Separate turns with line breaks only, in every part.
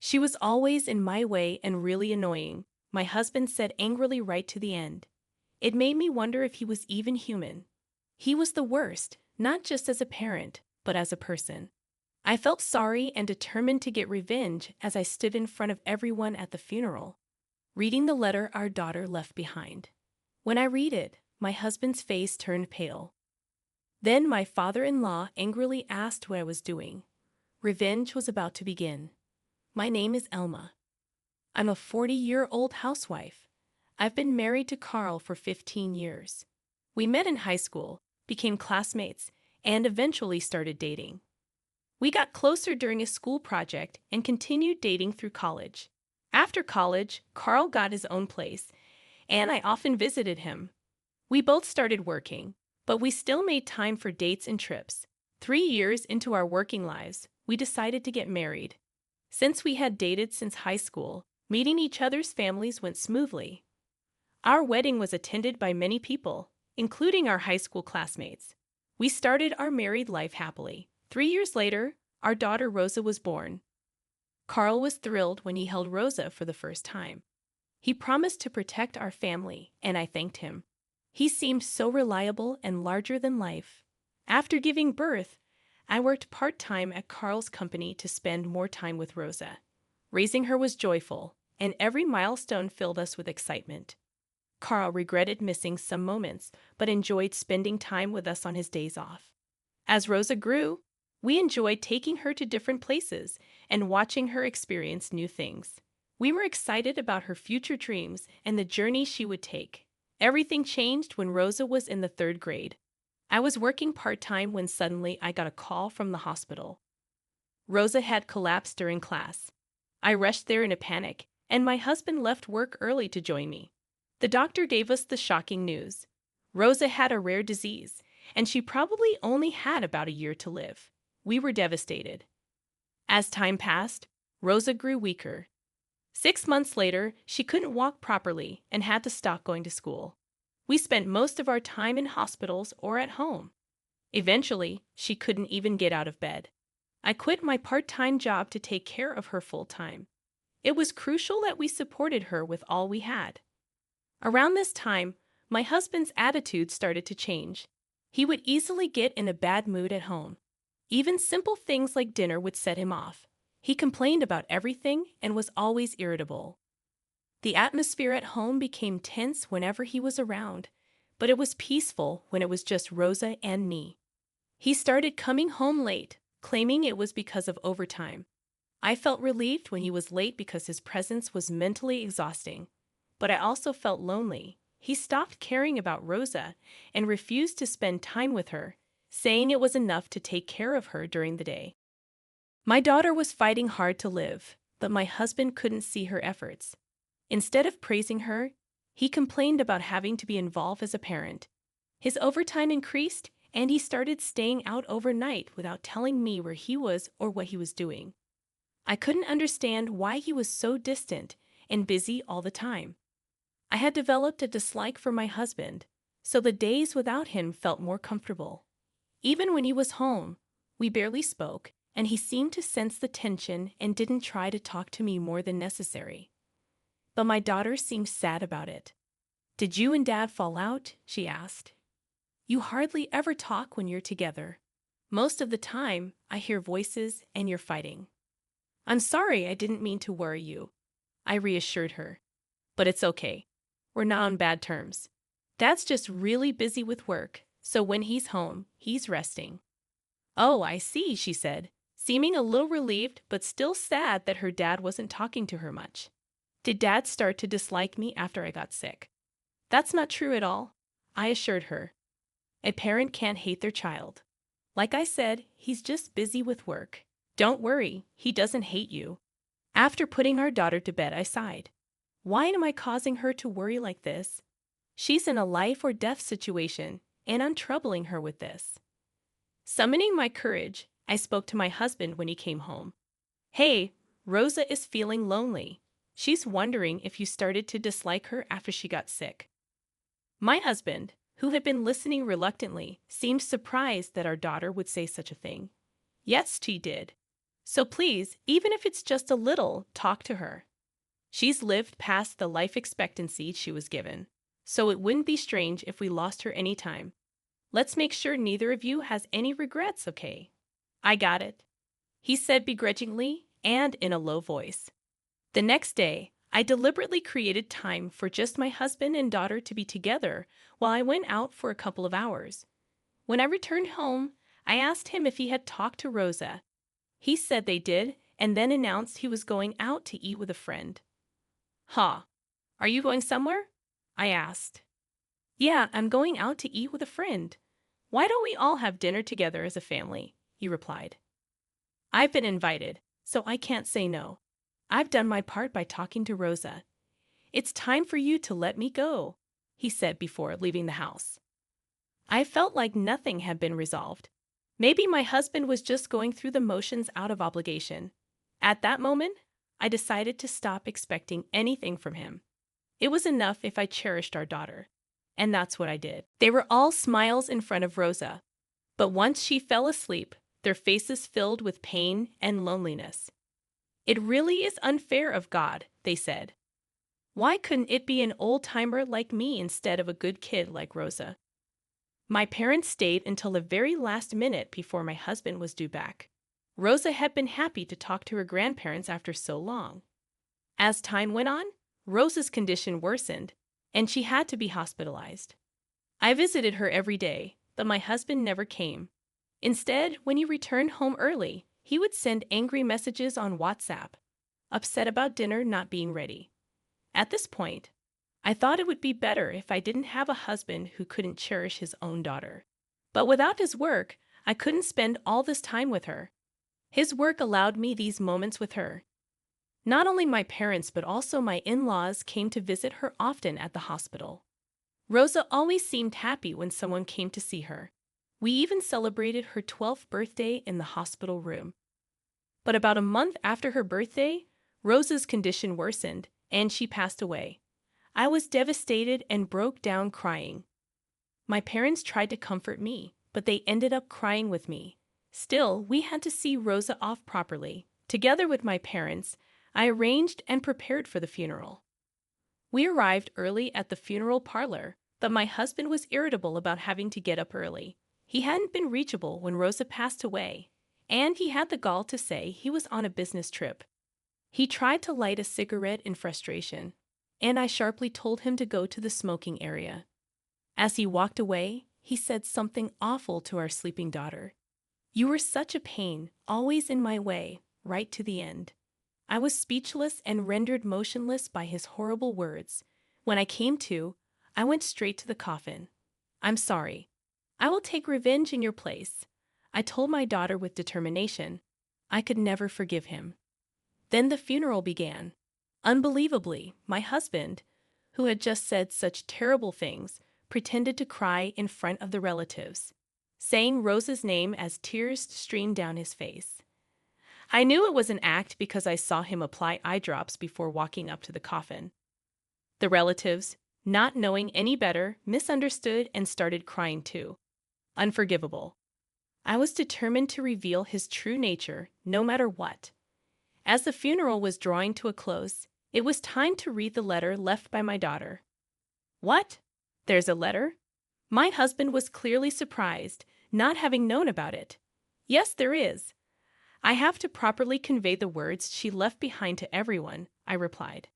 She was always in my way and really annoying, my husband said angrily right to the end. It made me wonder if he was even human. He was the worst, not just as a parent, but as a person. I felt sorry and determined to get revenge as I stood in front of everyone at the funeral, reading the letter our daughter left behind. When I read it, my husband's face turned pale. Then my father-in-law angrily asked what I was doing. Revenge was about to begin. My name is Elma. I'm a 40-year-old housewife. I've been married to Carl for 15 years. We met in high school, became classmates, and eventually started dating. We got closer during a school project and continued dating through college. After college, Carl got his own place, and I often visited him. We both started working, but we still made time for dates and trips. 3 years into our working lives, we decided to get married. Since we had dated since high school, meeting each other's families went smoothly. Our wedding was attended by many people, including our high school classmates. We started our married life happily. 3 years later, our daughter Rosa was born. Carl was thrilled when he held Rosa for the first time. He promised to protect our family, and I thanked him. He seemed so reliable and larger than life. After giving birth, I worked part-time at Carl's company to spend more time with Rosa. Raising her was joyful, and every milestone filled us with excitement. Carl regretted missing some moments, but enjoyed spending time with us on his days off. As Rosa grew, we enjoyed taking her to different places and watching her experience new things. We were excited about her future dreams and the journey she would take. Everything changed when Rosa was in the 3rd grade. I was working part-time when suddenly I got a call from the hospital. Rosa had collapsed during class. I rushed there in a panic, and my husband left work early to join me. The doctor gave us the shocking news. Rosa had a rare disease, and she probably only had about a year to live. We were devastated. As time passed, Rosa grew weaker. 6 months later, she couldn't walk properly and had to stop going to school. We spent most of our time in hospitals or at home. Eventually, she couldn't even get out of bed. I quit my part-time job to take care of her full-time. It was crucial that we supported her with all we had. Around this time, my husband's attitude started to change. He would easily get in a bad mood at home. Even simple things like dinner would set him off. He complained about everything and was always irritable. The atmosphere at home became tense whenever he was around, but it was peaceful when it was just Rosa and me. He started coming home late, claiming it was because of overtime. I felt relieved when he was late because his presence was mentally exhausting, but I also felt lonely. He stopped caring about Rosa and refused to spend time with her, saying it was enough to take care of her during the day. My daughter was fighting hard to live, but my husband couldn't see her efforts. Instead of praising her, he complained about having to be involved as a parent. His overtime increased, and he started staying out overnight without telling me where he was or what he was doing. I couldn't understand why he was so distant and busy all the time. I had developed a dislike for my husband, so the days without him felt more comfortable. Even when he was home, we barely spoke, and he seemed to sense the tension and didn't try to talk to me more than necessary. But my daughter seemed sad about it. "Did you and Dad fall out?" she asked. "You hardly ever talk when you're together. Most of the time, I hear voices and you're fighting." "I'm sorry, I didn't mean to worry you," I reassured her. "But it's okay. We're not on bad terms. Dad's just really busy with work, so when he's home, he's resting." "Oh, I see," she said, seeming a little relieved but still sad that her dad wasn't talking to her much. "Did Dad start to dislike me after I got sick?" "That's not true at all," I assured her. "A parent can't hate their child. Like I said, he's just busy with work. Don't worry, he doesn't hate you." After putting our daughter to bed, I sighed. Why am I causing her to worry like this? She's in a life or death situation, and I'm troubling her with this. Summoning my courage, I spoke to my husband when he came home. "Hey, Rosa is feeling lonely. She's wondering if you started to dislike her after she got sick." My husband, who had been listening reluctantly, seemed surprised that our daughter would say such a thing. "Yes, she did. So please, even if it's just a little, talk to her. She's lived past the life expectancy she was given, so it wouldn't be strange if we lost her any time. Let's make sure neither of you has any regrets, okay? I got it, he said begrudgingly and in a low voice. The next day, I deliberately created time for just my husband and daughter to be together while I went out for a couple of hours. When I returned home, I asked him if he had talked to Rosa. He said they did, and then announced he was going out to eat with a friend. Huh. Are you going somewhere? I asked. Yeah, I'm going out to eat with a friend. Why don't we all have dinner together as a family? He replied. I've been invited, so I can't say no. I've done my part by talking to Rosa. It's time for you to let me go, he said before leaving the house. I felt like nothing had been resolved. Maybe my husband was just going through the motions out of obligation. At that moment, I decided to stop expecting anything from him. It was enough if I cherished our daughter. And that's what I did. They were all smiles in front of Rosa. But once she fell asleep, their faces filled with pain and loneliness. It really is unfair of God, they said. Why couldn't it be an old-timer like me instead of a good kid like Rosa? My parents stayed until the very last minute before my husband was due back. Rosa had been happy to talk to her grandparents after so long. As time went on, Rosa's condition worsened, and she had to be hospitalized. I visited her every day, but my husband never came. Instead, when he returned home early, he would send angry messages on WhatsApp, upset about dinner not being ready. At this point, I thought it would be better if I didn't have a husband who couldn't cherish his own daughter. But without his work, I couldn't spend all this time with her. His work allowed me these moments with her. Not only my parents but also my in-laws came to visit her often at the hospital. Rosa always seemed happy when someone came to see her. We even celebrated her 12th birthday in the hospital room. But about a month after her birthday, Rosa's condition worsened, and she passed away. I was devastated and broke down crying. My parents tried to comfort me, but they ended up crying with me. Still, we had to see Rosa off properly. Together with my parents, I arranged and prepared for the funeral. We arrived early at the funeral parlor, but my husband was irritable about having to get up early. He hadn't been reachable when Rosa passed away, and he had the gall to say he was on a business trip. He tried to light a cigarette in frustration, and I sharply told him to go to the smoking area. As he walked away, he said something awful to our sleeping daughter. You were such a pain, always in my way, right to the end. I was speechless and rendered motionless by his horrible words. When I came to, I went straight to the coffin. I'm sorry. I will take revenge in your place, I told my daughter with determination. I could never forgive him. Then the funeral began. Unbelievably, my husband, who had just said such terrible things, pretended to cry in front of the relatives, saying Rosa's name as tears streamed down his face. I knew it was an act because I saw him apply eye drops before walking up to the coffin. The relatives, not knowing any better, misunderstood and started crying too. Unforgivable. I was determined to reveal his true nature, no matter what. As the funeral was drawing to a close, it was time to read the letter left by my daughter. What? There's a letter? My husband was clearly surprised, not having known about it. Yes, there is. I have to properly convey the words she left behind to everyone, I replied.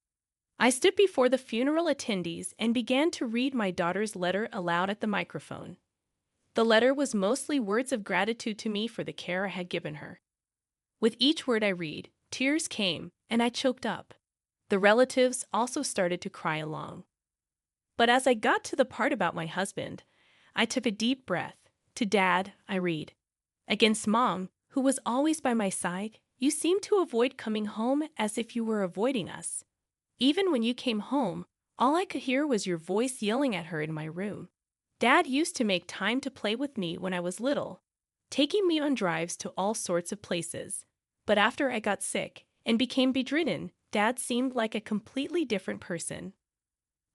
I stood before the funeral attendees and began to read my daughter's letter aloud at the microphone. The letter was mostly words of gratitude to me for the care I had given her. With each word I read, tears came, and I choked up. The relatives also started to cry along. But as I got to the part about my husband, I took a deep breath. To Dad, I read, Against Mom, who was always by my side, you seemed to avoid coming home as if you were avoiding us. Even when you came home, all I could hear was your voice yelling at her in my room. Dad used to make time to play with me when I was little, taking me on drives to all sorts of places. But after I got sick and became bedridden, Dad seemed like a completely different person.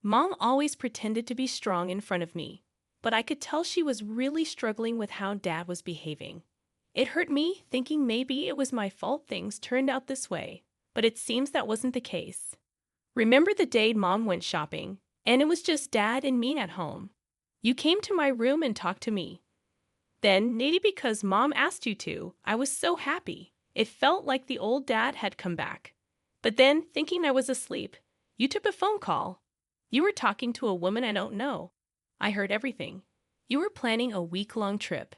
Mom always pretended to be strong in front of me, but I could tell she was really struggling with how Dad was behaving. It hurt me, thinking maybe it was my fault things turned out this way, but it seems that wasn't the case. Remember the day Mom went shopping, and it was just Dad and me at home? You came to my room and talked to me. Then, maybe because Mom asked you to, I was so happy. It felt like the old Dad had come back. But then, thinking I was asleep, you took a phone call. You were talking to a woman I don't know. I heard everything. You were planning a week-long trip.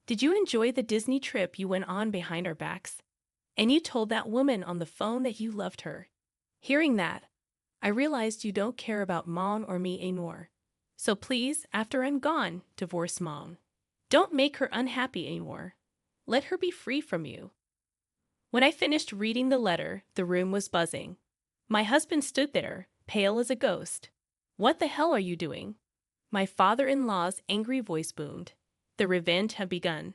Did you enjoy the Disney trip you went on behind our backs? And you told that woman on the phone that you loved her. Hearing that, I realized you don't care about Mom or me anymore. So please, after I'm gone, divorce Mom. Don't make her unhappy anymore. Let her be free from you. When I finished reading the letter, the room was buzzing. My husband stood there, pale as a ghost. What the hell are you doing? My father-in-law's angry voice boomed. The revenge had begun.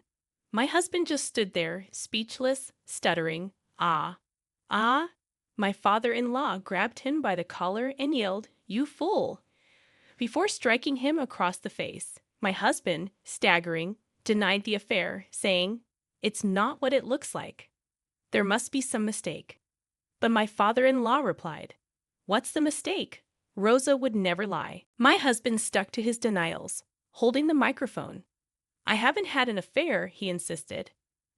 My husband just stood there, speechless, stuttering. Ah. Ah. My father-in-law grabbed him by the collar and yelled, "You fool!" before striking him across the face. My husband, staggering, denied the affair, saying, "It's not what it looks like. There must be some mistake." But my father-in-law replied, "What's the mistake? Rosa would never lie." My husband stuck to his denials, holding the microphone. "I haven't had an affair," he insisted,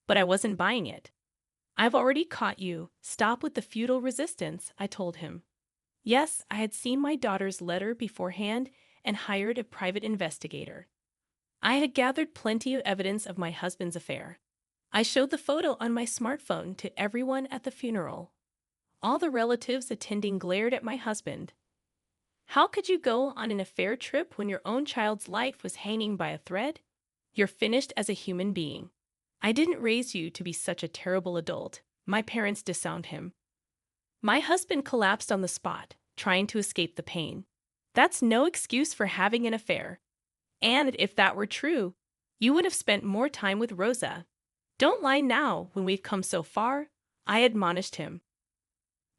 but I wasn't buying it. "I've already caught you. Stop with the futile resistance," I told him. Yes, I had seen my daughter's letter beforehand and hired a private investigator. I had gathered plenty of evidence of my husband's affair. I showed the photo on my smartphone to everyone at the funeral. All the relatives attending glared at my husband. "How could you go on an affair trip when your own child's life was hanging by a thread? You're finished as a human being. I didn't raise you to be such a terrible adult." My parents disowned him. My husband collapsed on the spot, trying to escape the pain. That's no excuse for having an affair. And if that were true, you would have spent more time with Rosa. Don't lie now when we've come so far, I admonished him.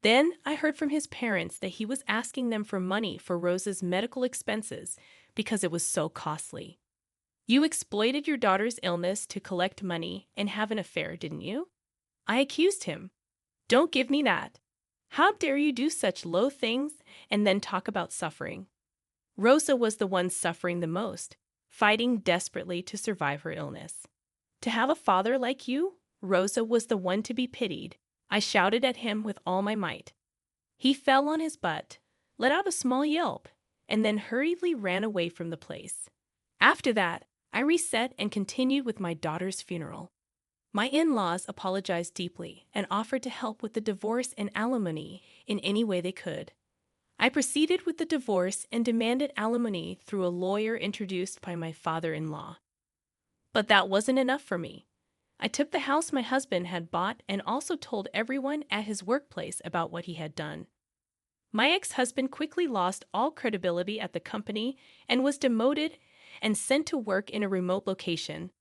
Then I heard from his parents that he was asking them for money for Rosa's medical expenses because it was so costly. You exploited your daughter's illness to collect money and have an affair, didn't you? I accused him. Don't give me that. How dare you do such low things and then talk about suffering? Rosa was the one suffering the most, fighting desperately to survive her illness. To have a father like you, Rosa was the one to be pitied. I shouted at him with all my might. He fell on his butt, let out a small yelp, and then hurriedly ran away from the place. After that, I reset and continued with my daughter's funeral. My in-laws apologized deeply and offered to help with the divorce and alimony in any way they could. I proceeded with the divorce and demanded alimony through a lawyer introduced by my father-in-law. But that wasn't enough for me. I took the house my husband had bought and also told everyone at his workplace about what he had done. My ex-husband quickly lost all credibility at the company and was demoted and sent to work in a remote location.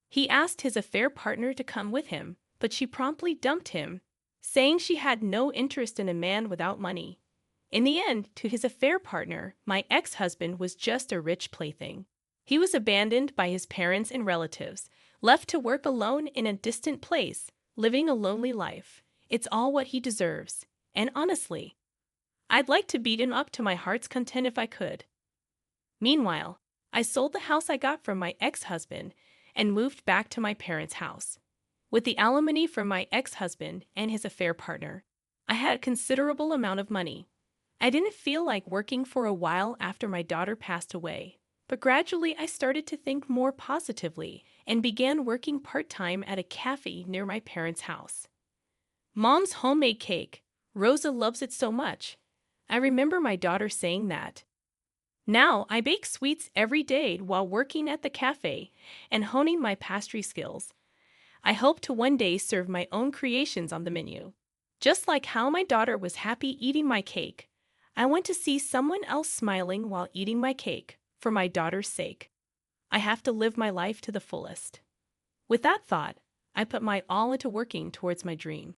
He asked his affair partner to come with him, but she promptly dumped him, saying she had no interest in a man without money. In the end, to his affair partner, my ex-husband was just a rich plaything. He was abandoned by his parents and relatives, left to work alone in a distant place, living a lonely life. It's all what he deserves. And honestly, I'd like to beat him up to my heart's content if I could. Meanwhile, I sold the house I got from my ex-husband and moved back to my parents' house. With the alimony from my ex-husband and his affair partner, I had a considerable amount of money. I didn't feel like working for a while after my daughter passed away, but gradually I started to think more positively and began working part-time at a cafe near my parents' house. Mom's homemade cake. Rosa loves it so much. I remember my daughter saying that. Now I bake sweets every day while working at the cafe and honing my pastry skills. I hope to one day serve my own creations on the menu. Just like how my daughter was happy eating my cake, I want to see someone else smiling while eating my cake for my daughter's sake. I have to live my life to the fullest. With that thought, I put my all into working towards my dream.